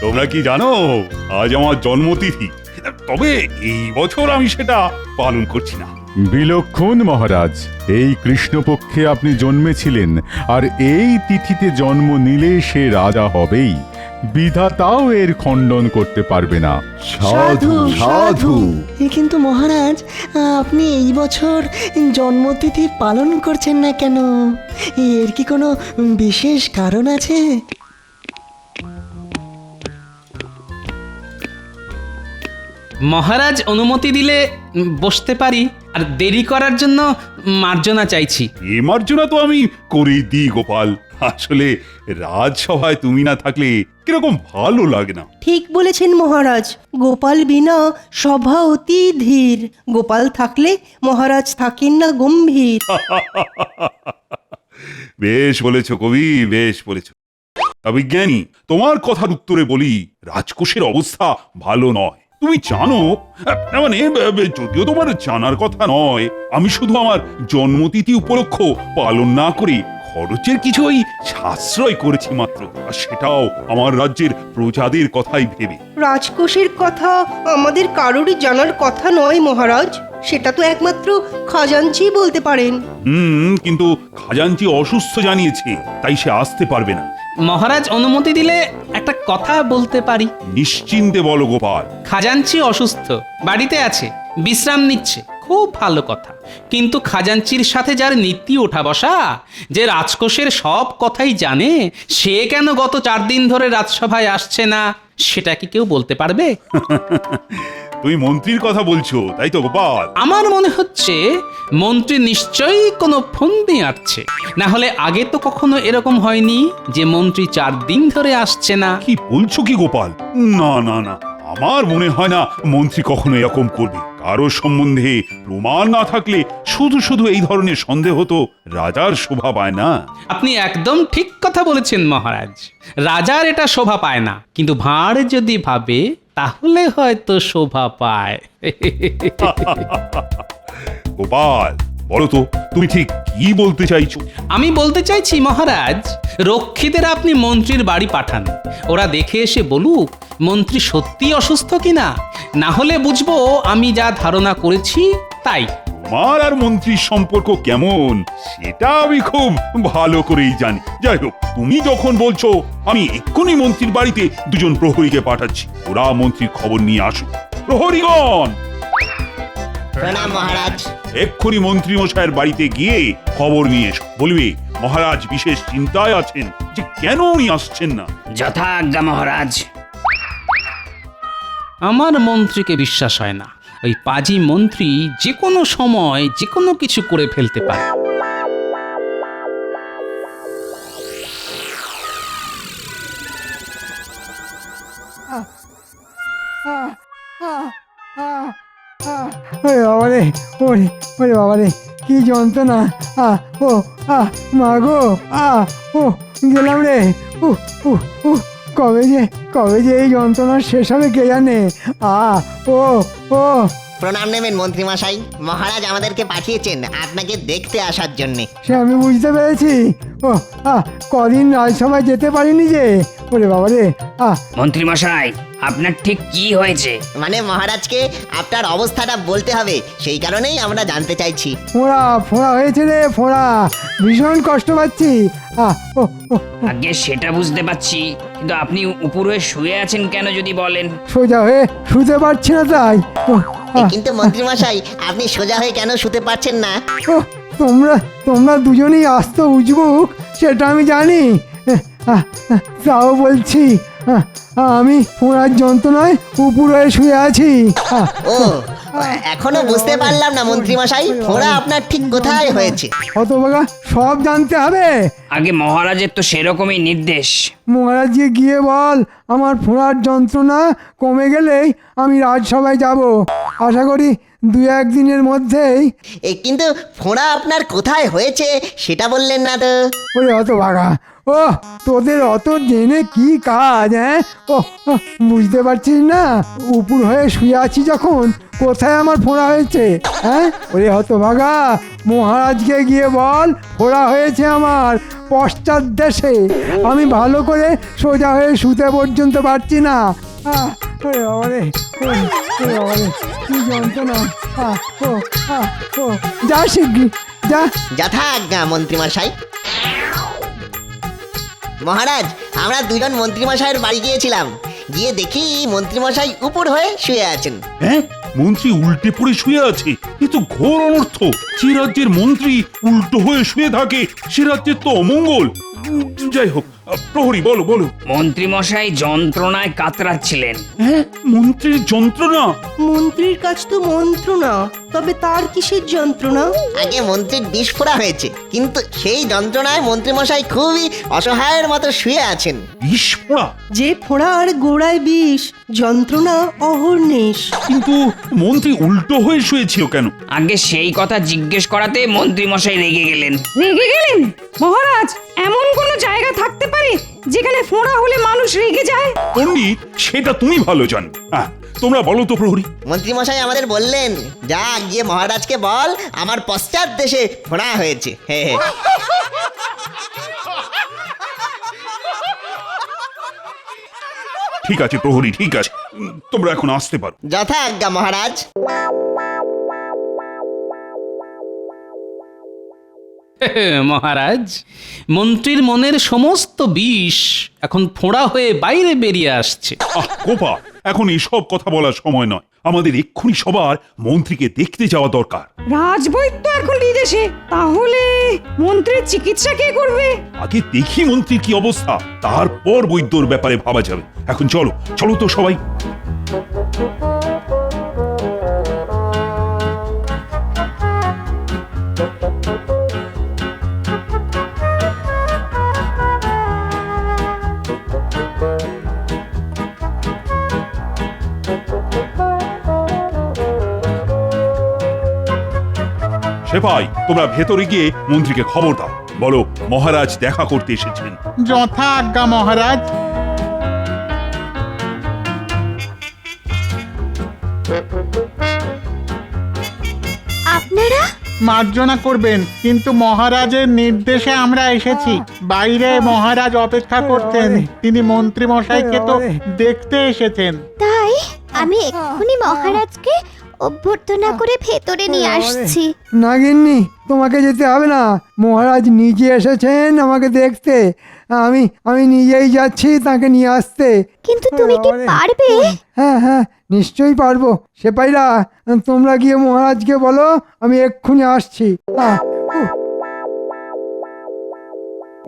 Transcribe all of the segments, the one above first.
তোমরা কি জানো আজ আমার জন্মতিথি, তবে এই বছর আমি সেটা পালন করছি না। বিলক্ষণ মহারাজ, এই কৃষ্ণপক্ষে আপনি জন্মেছিলেন, আর এই তিথিতে জন্ম নিলে সে রাজা হবেই। বিধাতাও এর খণ্ডন করতে পারবে না। সাধু সাধু। কিন্তু মহারাজ, আপনি এই বছর জন্মতিথি পালন করছেন না কেন? এর কি কোনো বিশেষ কারণ আছে? মহারাজ অনুমতি দিলে বসতে পারি, আর দেরি করার জন্য মার্জনা চাইছি। এ মার্জনা তো আমি করেই দিই গোপাল। আসলে রাজসভায় তুমি না থাকলে কিরকম ভালো লাগে না। ঠিক বলেছেন মহারাজ, গোপাল বিনা সভা অতি ধীর। গোপাল থাকলে মহারাজ থাকেন না গম্ভীর। বেশ বলেছ কবি, বেশ বলেছ। বিজ্ঞানী, তোমার কথার উত্তরে বলি, রাজকোষের অবস্থা ভালো নয়। তুমি জানো, মানে যদিও তোমার জানার কথা নয়, আমি শুধু আমার জন্মতিথি উপলক্ষ পালন না করে খরচের কিছু ওই সাশ্রয় করেছি মাত্র, আর সেটাও আমার রাজ্যের প্রজাদের কথাই ভেবে। রাজকোষের কথা আমাদের কারোরই জানার কথা নয় মহারাজ, সেটা তো একমাত্র খাজাঞ্চি বলতে পারেন। কিন্তু খাজাঞ্চি অসুস্থ জানিয়েছে, তাই সে আসতে পারবে না। মহারাজ অনুমতি দিলে একটা কথা বলতে পারি। নিশ্চিন্তে বলো গোপাল। খাজাঞ্চি অসুস্থ, বাড়িতে আছে, বিশ্রাম নিচ্ছে, খুব ভালো কথা। কিন্তু খাজাঞ্চির সাথে যার নীতি ওঠা বসা, যে রাজকোষের সব কথাই জানে, সে কেন গত 4 দিন ধরে রাজসভায় আসছে না, সেটা কি কেউ বলতে পারবে? তুমি মন্ত্রীর কথা বলছো, তাই তো গোপাল? আমার মনে হচ্ছে মন্ত্রী নিশ্চয়ই কোনো ফন্দি আঁটছে, না হলে আগে তো কখনো এরকম হয়নি যে মন্ত্রী 4 দিন ধরে আসছে না। কি বলছো কি গোপাল? না না না, আমার মনে হয় না মন্ত্রী কখনো এরকম করবে। কারো সম্বন্ধে প্রমাণ না থাকলে শুধু শুধু এই ধরনের সন্দেহ তো রাজার শোভা পায় না। আপনি একদম ঠিক কথা বলেছেন মহারাজ, রাজার এটা শোভা পায় না, কিন্তু ভাঁড় যদি ভাবে তাহলে হয়তো শোভা পায়। গোপাল, বলো তো তুমি ঠিক কি বলতে চাইছো? আমি বলতে চাইছি মহারাজ, রক্ষীদের আপনি মন্ত্রীর বাড়ি পাঠান, ওরা দেখে এসে বলুক মন্ত্রী সত্যি অসুস্থ কিনা, না হলে বুঝবো আমি যা ধারণা করেছি তাই। তোমার আর মন্ত্রীর সম্পর্ক কেমন সেটা আমি খুব ভালো করেই জানি। যাই হোক, তুমি যখন বলছো, আমি এক্ষুনি মন্ত্রীর বাড়িতে 2 প্রহরীকে পাঠাচ্ছি। ওরা মন্ত্রীর খবর নিয়ে আসুক। প্রহরীগণ, প্রণাম মহারাজ। এক্ষুনি মন্ত্রী মশাইয়ের বাড়িতে গিয়ে খবর নিয়ে এসো। বলবে মহারাজ বিশেষ চিন্তায় আছেন যে কেন উনি আসছেন না। যথাজ্ঞা মহারাজ। আমার মন্ত্রীকে বিশ্বাস হয় না। ওই পাজি মন্ত্রী যে কোনো সময় যে কোনো কিছু করে ফেলতে পারে। ওরে বাবারে, ওরে ওরে বাবারে, কি যন্ত্রণা! ও মা গো, ও গেলাম রে। কবে যে এই যন্ত্রণা শেষ হবে কে জানে। ও ও প্রণাম নেবেন মন্ত্রী মশাই, মহারাজ আমাদেরকে পাঠিয়েছেন আপনাকে দেখতে আসার জন্যে। সে আমি বুঝতে পেরেছি। ও কদিন রাজসভায় যেতে পারিনি যে। ওরে বাবারে। মন্ত্রী মশাই, আপনার ঠিক কি হয়েছে? মানে মহারাজকে আপনার অবস্থাটা বলতে হবে, সেই কারণেই আমরা জানতে চাইছি। ফোঁড়া হয়েছে রে, ফোঁড়া, ভীষণ কষ্ট পাচ্ছি। ও আগে সেটা বুঝতে পারছি, কিন্তু আপনি উপরে শুয়ে আছেন কেন যদি বলেন? সোজা হয়ে শুতে পারছি না তাই। কিন্তু মন্ত্রী মশাই, আপনি সোজা হয়ে কেন শুতে পারছেন না? তোমরা দুজনেই আস্ত উজবুক, সেটা আমি জানি। তাও বলছি, আমি ফোঁড়ার যন্ত্রণায় উপরে শুয়ে আছি। ও, এখনো বুঝতে পারলাম না মন্ত্রী মশাই, ফোঁড়া আপনার ঠিক কোথায় হয়েছে? হতভাগা, সব জানতে হবে। আগে মহারাজের তো সেরকমই নির্দেশ। মহারাজকে গিয়ে বল আমার ফোঁড়ার যন্ত্রণা কমে গেলেই আমি রাজসভায় যাব। আশা করি 2-1 দিনের মধ্যেই। কিন্তু ফোঁড়া আপনার কোথায় হয়েছে সেটা বললেন না তো। ওরে হতভাগা, ও তোদের অত জেনে কি কাজ, হ্যাঁ? ও ও, বুঝতে পারছিস না? উপুর হয়ে শুয়ে আছি যখন, কোথায় আমার ফোড়া হয়েছে, হ্যাঁ? ওরে হতভাগা, মহারাজকে গিয়ে বল ফোড়া হয়েছে আমার পশ্চাৎ দেশে। আমি ভালো করে সোজা হয়ে শুতে পর্যন্ত পারছি না। ওরে বাবারে, ওরে বাবারে, কি যন্ত্রণা। ও ও, যা শিগগি যা। যথা আজ্ঞা মন্ত্রীমশাই। মহারাজ, আমরা দুজন মন্ত্রীমশাইয়ের বাড়ি গিয়েছিলাম, গিয়ে দেখি মন্ত্রীমশাই উপর হয়ে শুয়ে আছেন। হ্যাঁ, মন্ত্রী উল্টে পড়ে শুয়ে আছে, এ তো ঘোর অনর্থ। যে রাজ্যের মন্ত্রী উল্টো হয়ে শুয়ে থাকে সে রাজ্যের তো অমঙ্গল। যাই হোক, প্রহরী বলো বলো। মন্ত্রীমশাই যন্ত্রণায় কাতরাচ্ছিলেন। হ্যাঁ, মন্ত্রীর যন্ত্রণা। মন্ত্রীর কাছ তো মন্ত্রণা, তবে তার কিসের যন্ত্রণা? আগে মন্ত্রীর বিস্ফোরা হয়েছে, কিন্তু সেই যন্ত্রণায় মন্ত্রীমশাই খুবই অসহায়ের মতো শুয়ে আছেন। বিস্ফোরা? যে ফোড়ার গোড়ায় বিষ, যন্ত্রণা অহর্নিশ। কিন্তু মন্ত্রী উল্টো হয়ে শুয়েছিল কেন? আগে সেই কথা জিজ্ঞেস করাতে মন্ত্রীমশাই রেগে গেলেন। রেগে গেলেন? মহারাজ, এমন কোনো জায়গা থাকতে পারে যেখানে ফোঁড়া হলে মানুষ রেগে যায়? পণ্ডিত, সেটা তুমি ভালো জানো। তোমরা বলো তো প্রহরী। মন্ত্রীমশাই আমাদের বললেন, যা গিয়ে মহারাজকে বল আমার পশ্চাৎ দেশে ফোড়া হয়েছে। হে হে। ঠিক আছে প্রহরী, ঠিক আছে, তোমরা এখন আসতে পারো। যথা আজ্ঞা মহারাজ। মহারাজ, মন্ত্রীর মনের সমস্ত বিষ এখন ফোঁড়া হয়ে বাইরে বেরিয়ে আসছে। গোপা, এখন এসব কথা বলার সময় নয়। আমাদের এক্ষুনি সবার মন্ত্রীকে দেখতে যাওয়া দরকার। রাজবৈদ্য এখন বিদেশে, তাহলে মন্ত্রীর চিকিৎসা কে করবে? আগে দেখি মন্ত্রীর কি অবস্থা, তারপর বৈদ্যর ব্যাপারে ভাবা যাবে। এখন চলো চলো তো সবাই। সেপাই, তোমরা ভেতরে গিয়ে মন্ত্রীকে খবর দাও, বলো মহারাজ দেখা করতে এসেছেন। যথা আজ্ঞা মহারাজ। আপনারা মার্জনা করবেন, কিন্তু মহারাজের নির্দেশে আমরা এসেছি। বাইরে মহারাজ অপেক্ষা করতেন, তিনি মন্ত্রী মশাইকে তো দেখতে এসেছেন। তাই আমি এক্ষুনি মহারাজকে অভ্যর্থনা করে ভেতরে নিয়ে আসছি। না গিন্নি, তোমাকে যেতে হবে না, মহারাজ নিজে এসেছেন আমাকে দেখতে। আমি আমি নিজেই যাচ্ছি তাকে নিয়ে আসতে। কিন্তু তুমি কি পারবে? হ্যাঁ হ্যাঁ, নিশ্চয়ই পারবো। সেপাইরা, তোমরা গিয়ে মহারাজকে বলো আমি এক্ষুনি আসছি।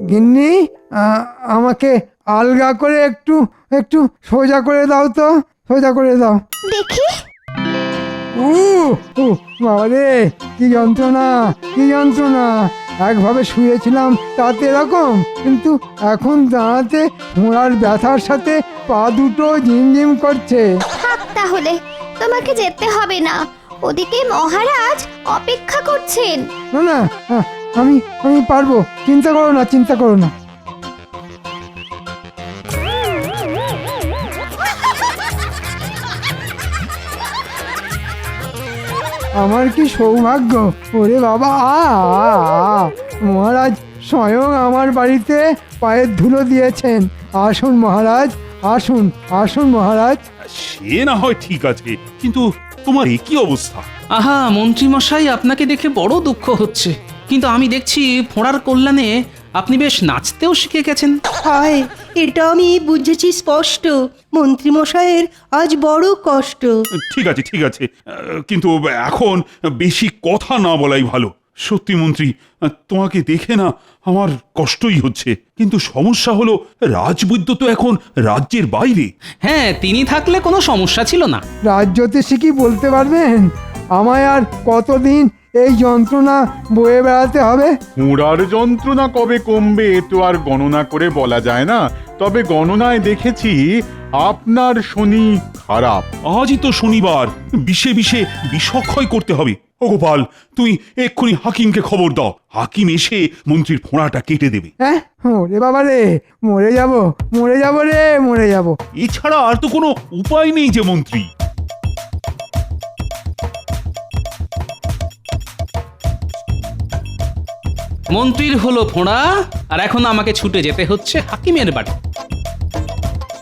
গিন্নি, আমাকে আলগা করে একটু একটু সোজা করে দাও তো, সোজা করে দাও। দেখি। বাবারে, কি যন্ত্রণা, কি যন্ত্রণা। একভাবে শুয়েছিলাম তাতে এরকম, কিন্তু এখন দাঁড়াতে ঘোড়ার ব্যথার সাথে পা দুটো ঝিমঝিম করছে। থাক তাহলে, তোমাকে যেতে হবে না, ওদিকে মহারাজ অপেক্ষা করছেন। না না, আমি আমি পারবো, চিন্তা করো না, চিন্তা করো না। আমার কি সৌভাগ্য, ওরে বাবা। মহারাজ স্বয়ং আমার বাড়িতে পায়ের ধুলো দিয়েছেন। আসুন মহারাজ, আসুন আসুন মহারাজ। সে না হয় ঠিক আছে, কিন্তু তোমার এ কি অবস্থা? আহা, মন্ত্রীমশাই, আপনাকে দেখে বড় দুঃখ হচ্ছে, কিন্তু আমি দেখছি ফোঁড়ার কল্যাণে আপনি বেশ নাচতেও শিখে গেছেন। হায়, এটা আমি বুঝেছি স্পষ্ট। মন্ত্রীমশাইয়ের আজ বড় কষ্ট। ঠিক আছে ঠিক আছে, কিন্তু এখন বেশি কথা না বলাই ভালো। সত্যি মন্ত্রী, তোমাকে দেখে না আমার কষ্টই হচ্ছে, কিন্তু সমস্যা হলো রাজবৈদ্য তো এখন রাজ্যের বাইরে। হ্যাঁ, তিনি থাকলে কোনো সমস্যা ছিল না। রাজ্যতে কি বলতে পারবেন আমায় আর কতদিন এই যন্ত্রণা বয়ে বেড়াতে হবে? ফোঁড়ার যন্ত্রণা কবে কমবে তো আর গণনা করে বলা যায় না, তবে গণনায় দেখেছি আপনার শনি খারাপ। আজই তো শনিবার, বিষে বিষে বিষক্ষয় করতে হবে। ও গোপাল, তুই এক্ষুনি হাকিমকে খবর দাও। হাকিম এসে মন্ত্রীর ফোঁড়াটা কেটে দেবে। হ্যাঁ ওরে বাবা রে, মরে যাব রে, মরে যাব। এছাড়া আর তো কোনো উপায় নেই যে মন্ত্রী। মন্ত্রীর হলো ফোঁড়া, আর এখন আমাকে ছুটে যেতে হচ্ছে হাকিমের বাড়ি।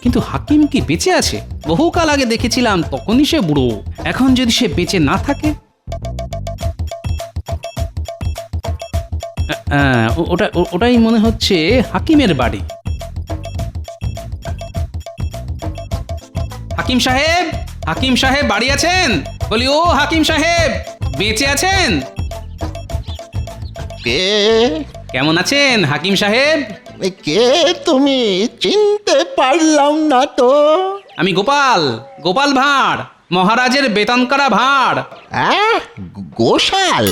কিন্তু হাকিম কি বেঁচে আছে? বহুকাল আগে দেখেছিলাম, তখনই সে বুড়ো। এখন যদি সে বেঁচে না থাকে, ওটাই মনে হচ্ছে হাকিমের বাড়ি। হাকিম সাহেব, হাকিম সাহেব বাড়ি আছেন? বলি, ও হাকিম সাহেব, বেঁচে আছেন? কে? কেমন আছেন হাকিম সাহেব? কে তুমি? চিনতে পারলাম না তো। আমি গোপাল, গোপাল ভাঁড়, মহারাজের বেতন করা ভাঁড়। গোশাল?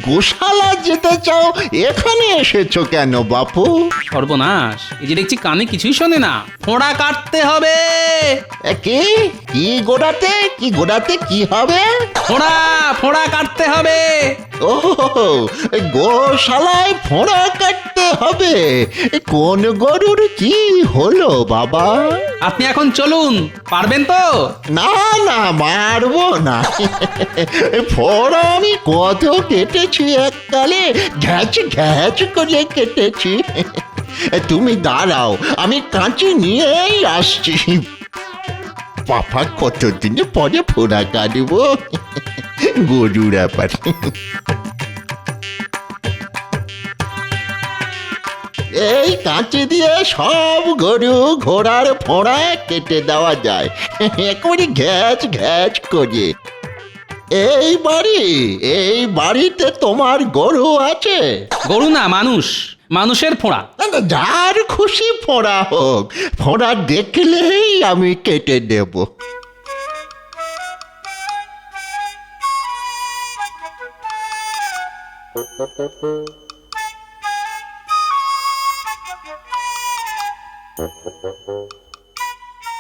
গোশালা যেতে চাও, এখানে এসেছো কেন বাপু? সর্বনাশ, এই যে দেখছি কানে কিছুই শোনে না। ফোঁড়া কাটতে হবে। কি কি গোড়াতে, কি গোড়াতে কি হবে? ফোঁড়া, ফোঁড়া কাটতে হবে। ও, গোশালায় ফোঁড়া কাটতে হবে? কোন গরুর কি হলো বাবা? আপনি এখন চলুন, পারবেন তো? না না, মারবো না। ফোঁড়া আমি কত কেটেছি এককালে, ঘ্যাচ ঘ্যাচ করে কেটেছি। তুমি দাঁড়াও, আমি কাঁচি নিয়েই আসছি। বাবা, কতদিন পরে ফোঁড়া কাটবো। গরুর ব্যাপার। এই কাঁচি দিয়ে সব গরু ঘোড়ার ফোঁড়া কেটে দেওয়া যায়, একেবারে ঘ্যাচ ঘ্যাচ করে। এই বাড়িতে তোমার গরু আছে? গরু না, মানুষ, মানুষের ফোঁড়া। যার খুশি ফোঁড়া হোক, ফোঁড়া দেখলেই আমি কেটে দেব।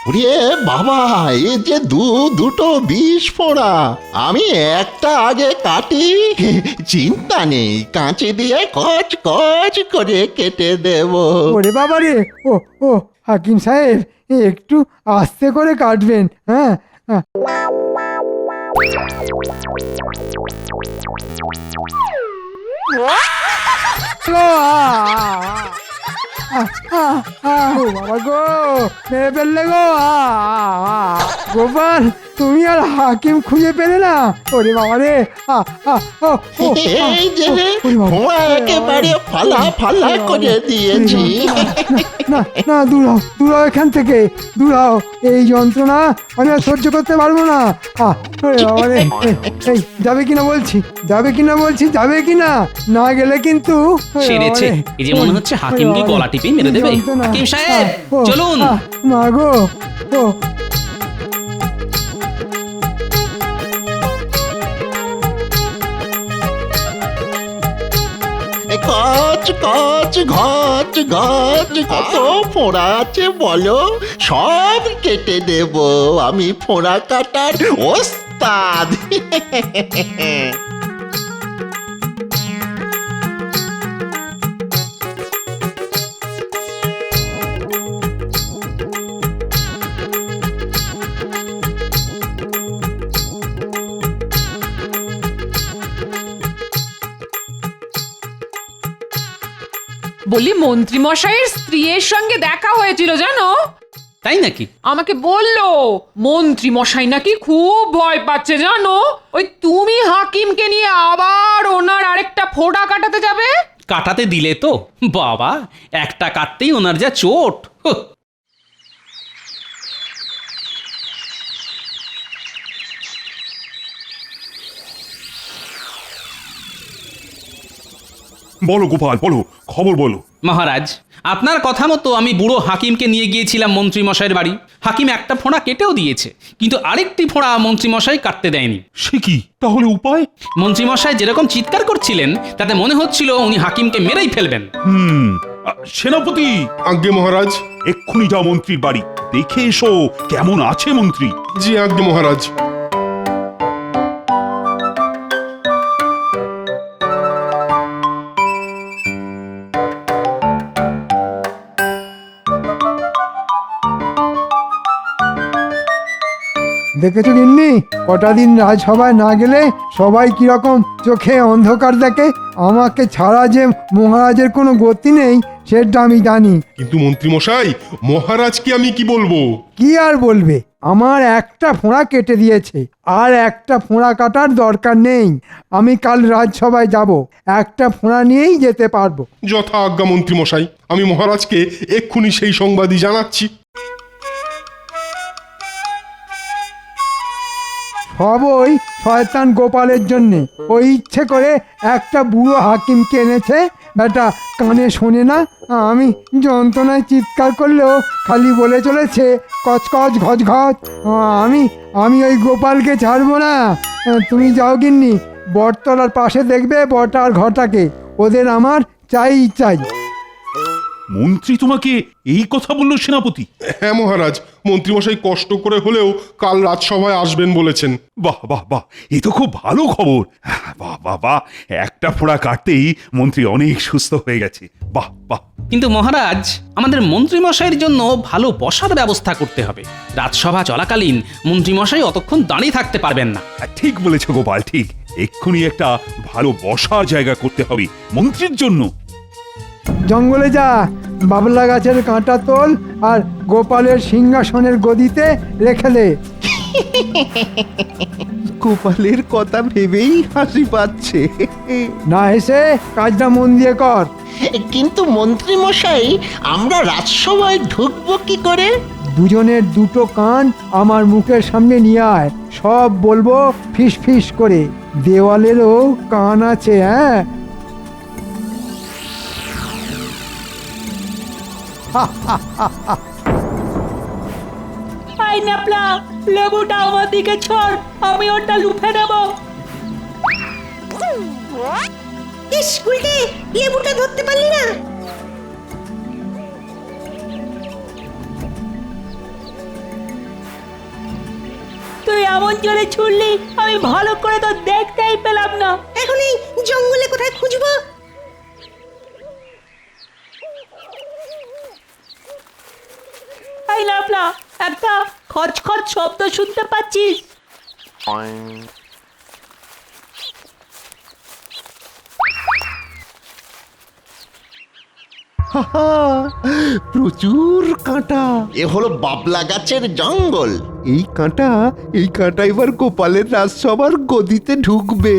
ওরে বাবা, এ যে দুটো বিষ ফোঁড়া। আমি একটা আগে কাটি, চিন্তা নেই, কাঁচি দিয়ে কচ কচ করে কেটে দেব। ওরে বাবা রে, ও হাকিম সাহেব, একটু আস্তে করে কাটবেন। হ্যাঁ বাবা গো, মেরে ফেললে গো। গোপাল, তুমি আর হাকিম খুঁজে পেলে না? ওরে বাবা রে। এই যে ফোঁড়া একেবারে ফালা ফালা করে দিয়েছি। না না, দূর হও এখান থেকে, দূর হও। এই যন্ত্রণা আমি আর সহ্য করতে পারবো না। এই যাবে কিনা বলছি, যাবে কিনা বলছি, যাবে কিনা? না গেলে কিন্তু সেরেছে। এই যে মনে হচ্ছে হাকিমকে গলা টিপে মেরে দেবে। হাকিম সাহেব, চলুন। মা গো, কচ কচ ঘচ ঘচ, কত ফোঁড়া আছে বলো? সব কেটে দেব, আমি ফোঁড়া কাটার ওস্তাদ। বলি, মন্ত্রী মশাইয়ের স্ত্রীর সঙ্গে দেখা হয়েছিল জানো? তাই নাকি? আমাকে বললো মন্ত্রী মশাই নাকি খুব ভয় পাচ্ছে জানো। ওই তুমি হাকিমকে নিয়ে আবার ওনার আরেকটা ফোঁড়া কাটাতে যাবে। কাটাতে দিলে তো বাবা, একটা কাটতেই ওনার যা চোট। বলো গোপাল, বলো, খবর বলো। মহারাজ, আপনার কথা মতো আমি বুড়ো হাকিমকে নিয়ে গিয়েছিলাম মন্ত্রী মশাইয়ের বাড়ি। হাকিম একটা ফোঁড়া কেটেও দিয়েছে, কিন্তু আরেকটি ফোঁড়া মন্ত্রী মশাই কাটতে দেয়নি। সে কি? তাহলে উপায়? মন্ত্রী মশাই যেরকম চিৎকার করছিলেন, তাতে মনে হচ্ছিল উনি হাকিমকে মেরেই ফেলবেন। সেনাপতি। আজ্ঞে মহারাজ। এক্ষুনি যাও মন্ত্রীর বাড়ি, দেখে এসো কেমন আছে মন্ত্রী। জি আজ্ঞে মহারাজ। দেখেছো গিন্নি কটা দিন রাজসভায় না গেলে সবাই কিরকম চোখে অন্ধকার দেখে। আমাকে ছাড়া যে মহারাজের কোনো গতি নেই সেটা আমি জানি। কিন্তু মন্ত্রীমশাই, মহারাজকে আমি কি বলবো? কি আর বলবে, আমার একটা ফোঁড়া কেটে দিয়েছে, আর একটা ফোঁড়া কাটার দরকার নেই। আমি কাল রাজসভায় যাব, একটা ফোঁড়া নিয়েই যেতে পারবো। যথা আজ্ঞা মন্ত্রীমশাই, আমি মহারাজকে এক্ষুনি সেই সংবাদই জানাচ্ছি। সব ওই শয়তান গোপালের জন্যে। ওই ইচ্ছে করে একটা বুড়ো হাকিমকে এনেছে, বেটা কানে শোনে না। আমি যন্ত্রণায় চিৎকার করলেও খালি বলে চলেছে কচকচ ঘচ ঘচ। আমি ওই গোপালকে ছাড়বো না। তুমি যাও গিন্নি, বটতলার পাশে দেখবে বটা আর ঘটাকে, ওদের আমার চাই চাই। মন্ত্রী তোমাকে এই কথা বললো সেনাপতি? হ্যাঁ মহারাজ, মন্ত্রীমশাই কষ্ট করে হলেও কাল রাজসভায় আসবেন বলেছেন। বাহ বাহ বাহ, এ তো খুব ভালো খবর। বাহ বাহ বাহ, একটা ফোঁড়া কাটতেই মন্ত্রী অনেক সুস্থ হয়ে গেছে। বাহ বাহ। কিন্তু মহারাজ, আমাদের মন্ত্রীমশাইয়ের জন্য ভালো বসার ব্যবস্থা করতে হবে। রাজসভা চলাকালীন মন্ত্রীমশাই অতক্ষণ দাঁড়িয়ে থাকতে পারবেন না। ঠিক বলেছ গোপাল, ঠিক। এক্ষুনি একটা ভালো বসার জায়গা করতে হবে মন্ত্রীর জন্য। জঙ্গলে যা, বাবলা গাছের কাঁটা তোল আর গোপালের সিংহাসনের গদিতে রেখে দে। গোপালের কথা ভেবেই হাসি পাচ্ছে। না হেসে কাজটা মন দিয়ে কর। কিন্তু মন্ত্রী মশাই, আমরা রাজসভায় ঢুকবো কি করে? দুজনের দুটো কান আমার মুখের সামনে নিয়ে আয়, সব বলবো ফিস ফিস করে। দেওয়ালেরও কান আছে, হ্যাঁ। লেবুটা আমার দিকে ছড়, আমি ওটা লুফে নেব। স্কুলে লেবুটা ধরতে পারলি না? তুই এমন জোরে ছুড়লি, আমি ভালো করে তো দেখতেই পেলাম না। এখন এই জঙ্গলে কোথায় খুঁজবো? এই লাফলা, একটা খচখচ শব্দ শুনতে পাচ্ছিস? প্রচুর কাঁটা। এ হলো বাবলা গাছের জঙ্গল। এই কাঁটা এবার গোপালের রাজসভার গদিতে ঢুকবে।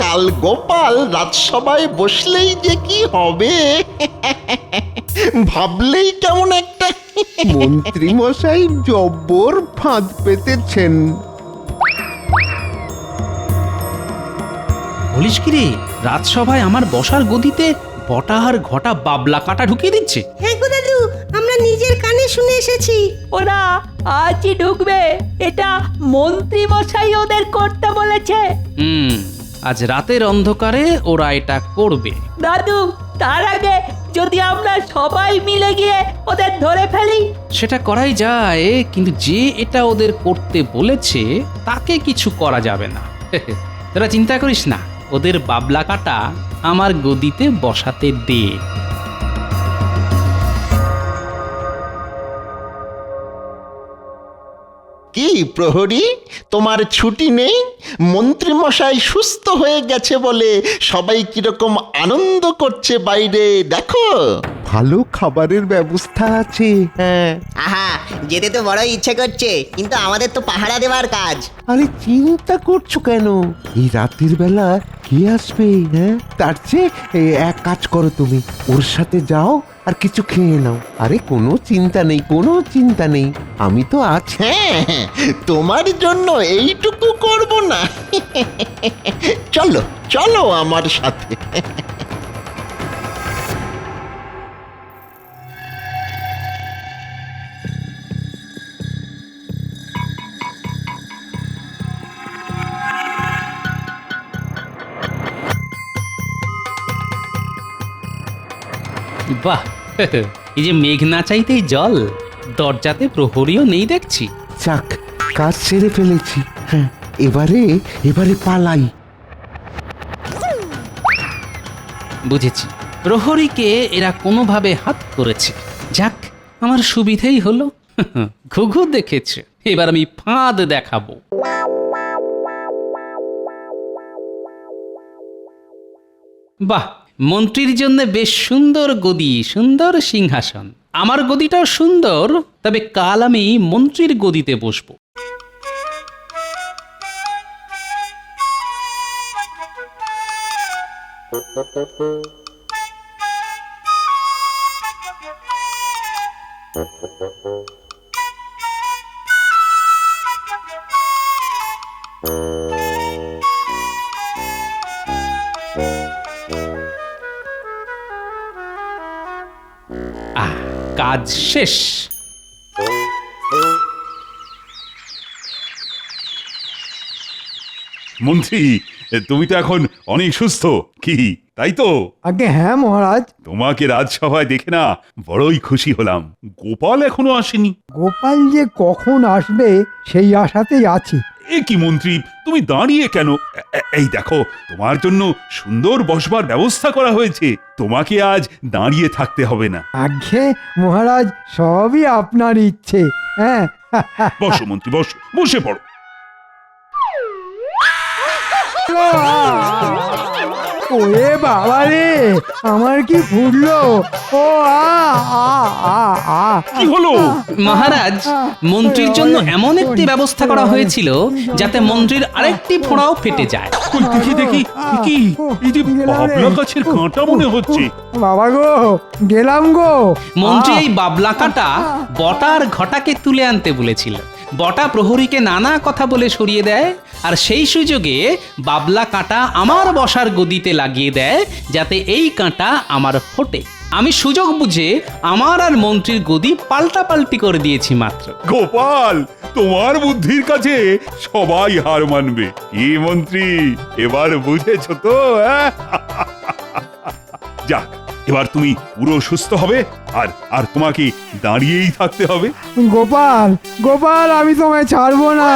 কাল গোপাল রাজসভায় বসলেই যে কি হবে ভাবলেই কেমন একটা। মন্ত্রী মশাই জব্বর ফাঁদ পেতেছেন। বলিস কি রে, রাজসভায় আমার বসার গদিতে বটা আর ঘটা বাবলা কাটা ঢুকিয়ে দিচ্ছে? হ্যাঁ গো দাদু, আমরা নিজের কানে শুনে এসেছি। ওরা আজই ঢুকবে, এটা মন্ত্রী মশাই ওদের করতে বলেছে। আজ রাতের অন্ধকারে ওরা এটা করবে। দাদু, তার আগে যদি আমরা সবাই মিলে গিয়ে ওদের ধরে ফেলি। সেটা করাই যায়, কিন্তু যে এটা ওদের করতে বলেছে তাকে কিছু করা যাবে না। তোরা চিন্তা করিস না, ওদের বাবলা কাটা আমার গদিতে বসাতে দে। কি প্রহরী, তোমার ছুটি নেই? মন্ত্রী মশাই সুস্থ হয়ে গেছে বলে সবাই কিরকম আনন্দ করছে বাইরে দেখো। ভালো খাবারের ব্যবস্থা আছে। হ্যাঁ। আহা, যেতে তো বড় ইচ্ছে করছে, কিন্তু আমাদের তো পাহারা দেওয়ার কাজ। আরে চিন্তা করছো কেন? এই রাতের বেলা কে আসবে? হ্যাঁ, তার চেয়ে এক কাজ করো, তুমি ওর সাথে যাও আর কিছু খেয়ে নাও। আরে কোনো চিন্তা নেই, কোনো চিন্তা নেই, আমি তো আছি। হ্যাঁ, তোমার জন্য এইটুকু করব না? চলো চলো আমার সাথে। বাহ, এই যে মেঘ না চাইতেই জল, দরজাতে প্রহরীও নেই দেখছি। যাক, কাজ সেরে ফেলেছি। হ্যাঁ, এবারে পালাই। বুঝেছি, প্রহরীকে এরা কোনোভাবে হাত করেছে। যাক, আমার সুবিধেই হলো। ঘুঘু দেখেছে, এবার আমি ফাঁদ দেখাবো। বাহ, মন্ত্রীর জন্য বেশ সুন্দর গদি, সুন্দর সিংহাসন। আমার গদিটাও সুন্দর, তবে কাল আমি মন্ত্রীর গদিতে বসবো। কাজ শেষ। মন্ত্রী, তুমি তো এখন অনেক সুস্থ, কি তাই তো? আগে হ্যাঁ মহারাজ। তোমাকে রাজসভায় দেখে না বড়ই খুশি হলাম। গোপাল এখনো আসেনি। গোপাল যে কখন আসবে সেই আশাতেই আছি। এ কি মন্ত্রী, তুমি দাঁড়িয়ে কেন? এই দেখো, তোমার জন্য সুন্দর বসবার ব্যবস্থা করা হয়েছে। তোমাকে আজ দাঁড়িয়ে থাকতে হবে না। আগে মহারাজ, সবই আপনার ইচ্ছে। হ্যাঁ বসো মন্ত্রী, বসো, বসে পড়ো। ওরে বাবা রে, আমার কি ফুটলো! ও কি হলো? মহারাজ, মন্ত্রীর জন্য এমন একটি ব্যবস্থা করা হয়েছিল যাতে মন্ত্রীর আরেকটি ফোঁড়াও ফেটে যায়। কই দেখি দেখি, কি এই যে বাবলা গাছের কাঁটা মনে হচ্ছে। বাবা গো, গেলাম গো। মন্ত্রী এই বাবলা কাঁটা বটার ঘটাকে তুলে আনতে বলেছিল। বটা প্রহরীকে নানা কথা বলে সরিয়ে দেয়, আর সেই সুযোগে বাবলা কাঁটা আমার বসার গদিতে লাগিয়ে দেয় যাতে এই কাঁটা আমার ফোটে। আমি সুযোগ বুঝে আমার আর মন্ত্রীর গদি পাল্টাপাল্টি করে দিয়েছি মাত্র। গোপাল, তোমার বুদ্ধির কাছে সবাই হার মানবে। কি মন্ত্রী, এবার বুঝেছ তো? যাক, এবার তুমি পুরো সুস্থ হবে, আর আর তোমাকে দাঁড়িয়েই থাকতে হবে। গোপাল, গোপাল, আমি তোমায় ছাড়বো না।